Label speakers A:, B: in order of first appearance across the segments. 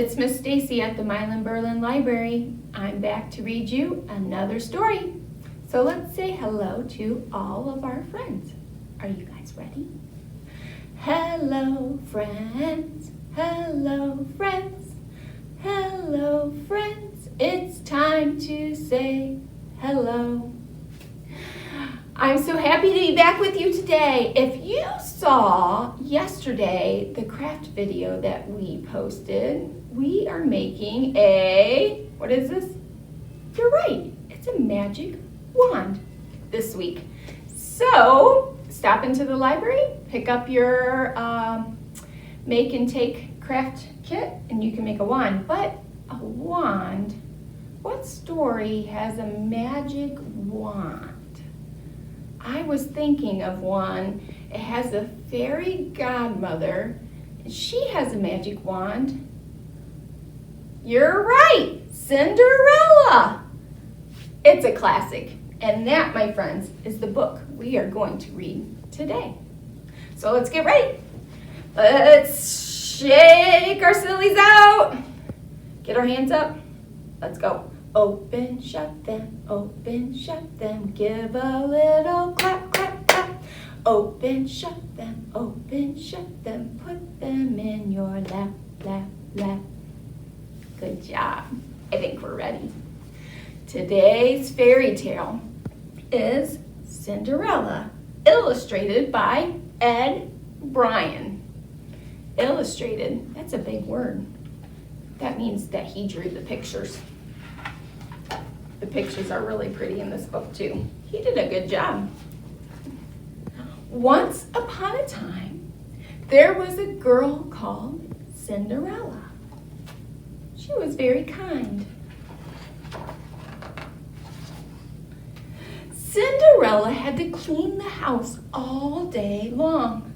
A: it's Miss Stacy at the Milan-Berlin Library. I'm back to read you another story. So let's say hello to all of our friends. Are you guys ready? Hello, friends. Hello, friends. Hello, friends. It's time to say hello. I'm so happy to be back with you today. If you saw yesterday the craft video that we posted, we are making what is this? You're right, it's a magic wand this week. So stop into the library, pick up your make and take craft kit, and you can make a wand. But a wand, what story has a magic wand? I was thinking of one. It has a fairy godmother, and she has a magic wand. You're right, Cinderella. It's a classic, and that, my friends, is the book we are going to read today. So let's get ready. Let's shake our sillies out. Get our hands up. Let's go. Open, shut them, give a little clap, clap, clap. Open, shut them, put them in your lap, lap, lap. Good job. I think we're ready. Today's fairy tale is Cinderella, illustrated by Ed Bryan. Illustrated, that's a big word. That means that he drew the pictures. The pictures are really pretty in this book too. He did a good job. Once upon a time, there was a girl called Cinderella. She was very kind. Cinderella had to clean the house all day long.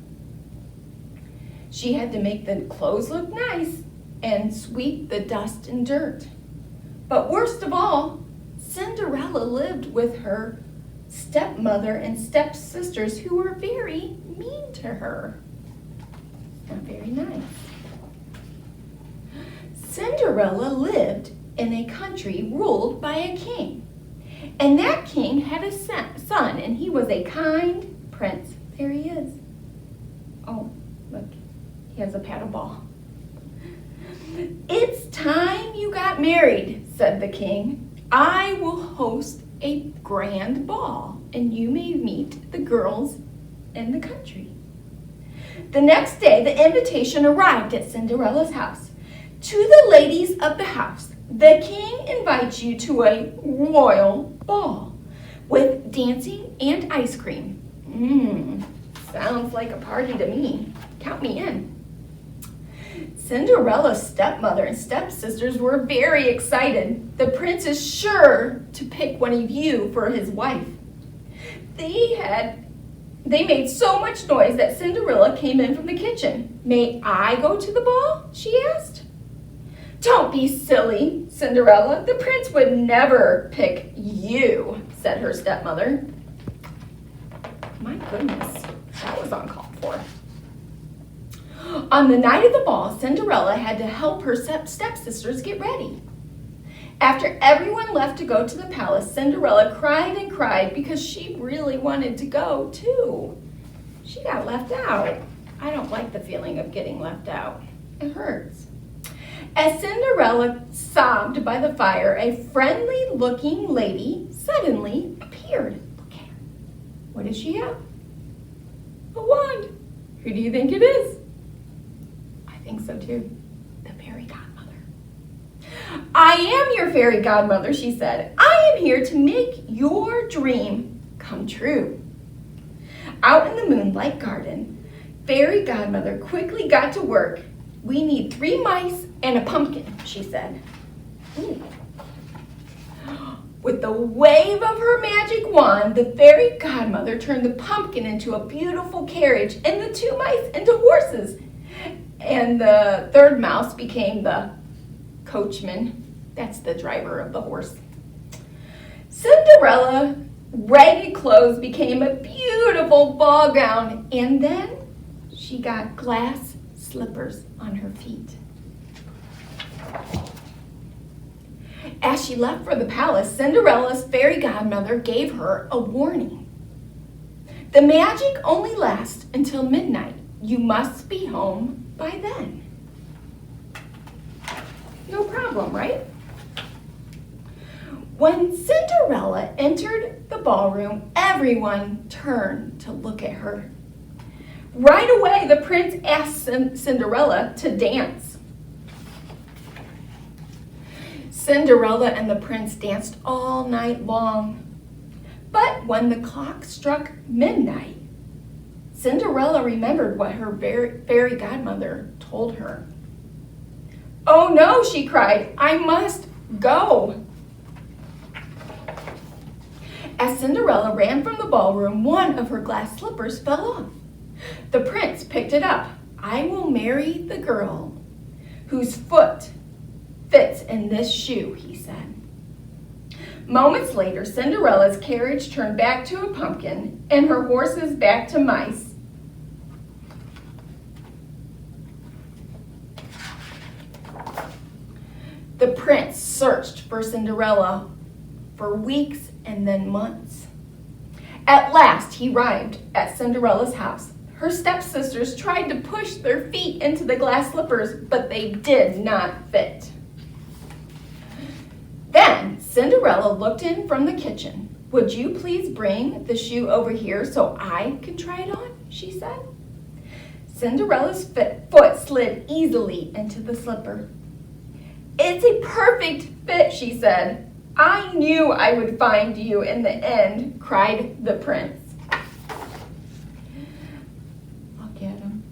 A: She had to make the clothes look nice and sweep the dust and dirt. But worst of all, Cinderella lived with her stepmother and stepsisters who were very mean to her. Not very nice. Cinderella lived in a country ruled by a king. And that king had a son, and he was a kind prince. There he is. Oh, look, he has a paddle ball. It's time you got married, said the king. I will host a grand ball, and you may meet the girls in the country. The next day, the invitation arrived at Cinderella's house. To the ladies of the house, the king invites you to a royal ball with dancing and ice cream. Sounds like a party to me. Count me in. Cinderella's stepmother and stepsisters were very excited. The prince is sure to pick one of you for his wife. They made so much noise that Cinderella came in from the kitchen. May I go to the ball? She asked. Don't be silly, Cinderella. The prince would never pick you, said her stepmother. My goodness, that was uncalled for. On the night of the ball, Cinderella had to help her stepsisters get ready. After everyone left to go to the palace, Cinderella cried and cried because she really wanted to go too. She got left out. I don't like the feeling of getting left out. It hurts. As Cinderella sobbed by the fire, a friendly-looking lady suddenly appeared. Look at her. What does she have? A wand. Who do you think it is? I think so too. The fairy godmother. I am your fairy godmother, she said. I am here to make your dream come true. Out in the moonlight garden, fairy godmother quickly got to work. We need 3 mice and a pumpkin, she said. Ooh. With the wave of her magic wand, the fairy godmother turned the pumpkin into a beautiful carriage and the 2 mice into horses. And the 3rd mouse became the coachman. That's the driver of the horse. Cinderella ragged clothes became a beautiful ball gown, and then she got glass slippers on her feet. As she left for the palace, Cinderella's fairy godmother gave her a warning. The magic only lasts until midnight. You must be home by then. No problem, right? When Cinderella entered the ballroom, everyone turned to look at her. Right away, the prince asked Cinderella to dance. Cinderella and the prince danced all night long. But when the clock struck midnight, Cinderella remembered what her fairy godmother told her. "Oh no," she cried, "I must go." As Cinderella ran from the ballroom, one of her glass slippers fell off. The prince picked it up. "I will marry the girl whose foot fits in this shoe," he said. Moments later, Cinderella's carriage turned back to a pumpkin and her horses back to mice. The prince searched for Cinderella for weeks and then months. At last, he arrived at Cinderella's house. Her stepsisters tried to push their feet into the glass slippers, but they did not fit. Then Cinderella looked in from the kitchen. "Would you please bring the shoe over here so I can try it on?" she said. Cinderella's foot slid easily into the slipper. "It's a perfect fit," she said. "I knew I would find you in the end," cried the prince. Look at him.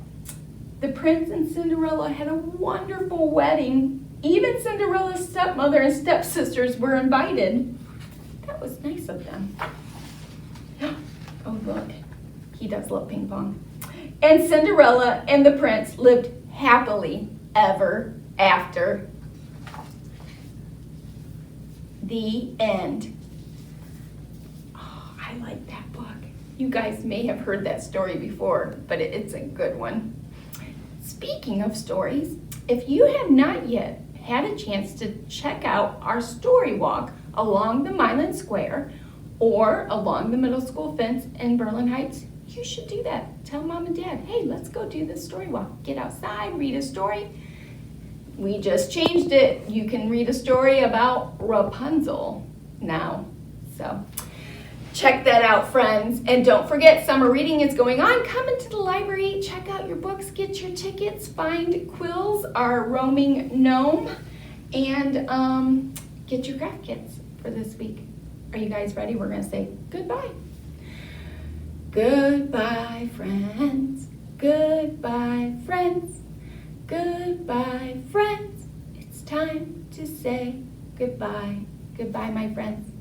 A: The prince and Cinderella had a wonderful wedding. Even Cinderella's stepmother and stepsisters were invited. That was nice of them. Oh, look. He does love ping pong. And Cinderella and the prince lived happily ever after. The end. Oh, I like that book. You guys may have heard that story before, but it's a good one. Speaking of stories, if you have not yet had a chance to check out our story walk along the Milan Square or along the middle school fence in Berlin Heights, you should do that. Tell mom and dad, hey, let's go do this story walk. Get outside, read a story. We just changed it. You can read a story about Rapunzel now. So check that out, friends. And don't forget, summer reading is going on. Come into the library, check out your books, get your tickets, find Quills, our roaming gnome, and get your craft kits for this week. Are you guys ready? We're going to say goodbye. Goodbye, friends. Goodbye, friends. Goodbye, friends. It's time to say goodbye. Goodbye, my friends.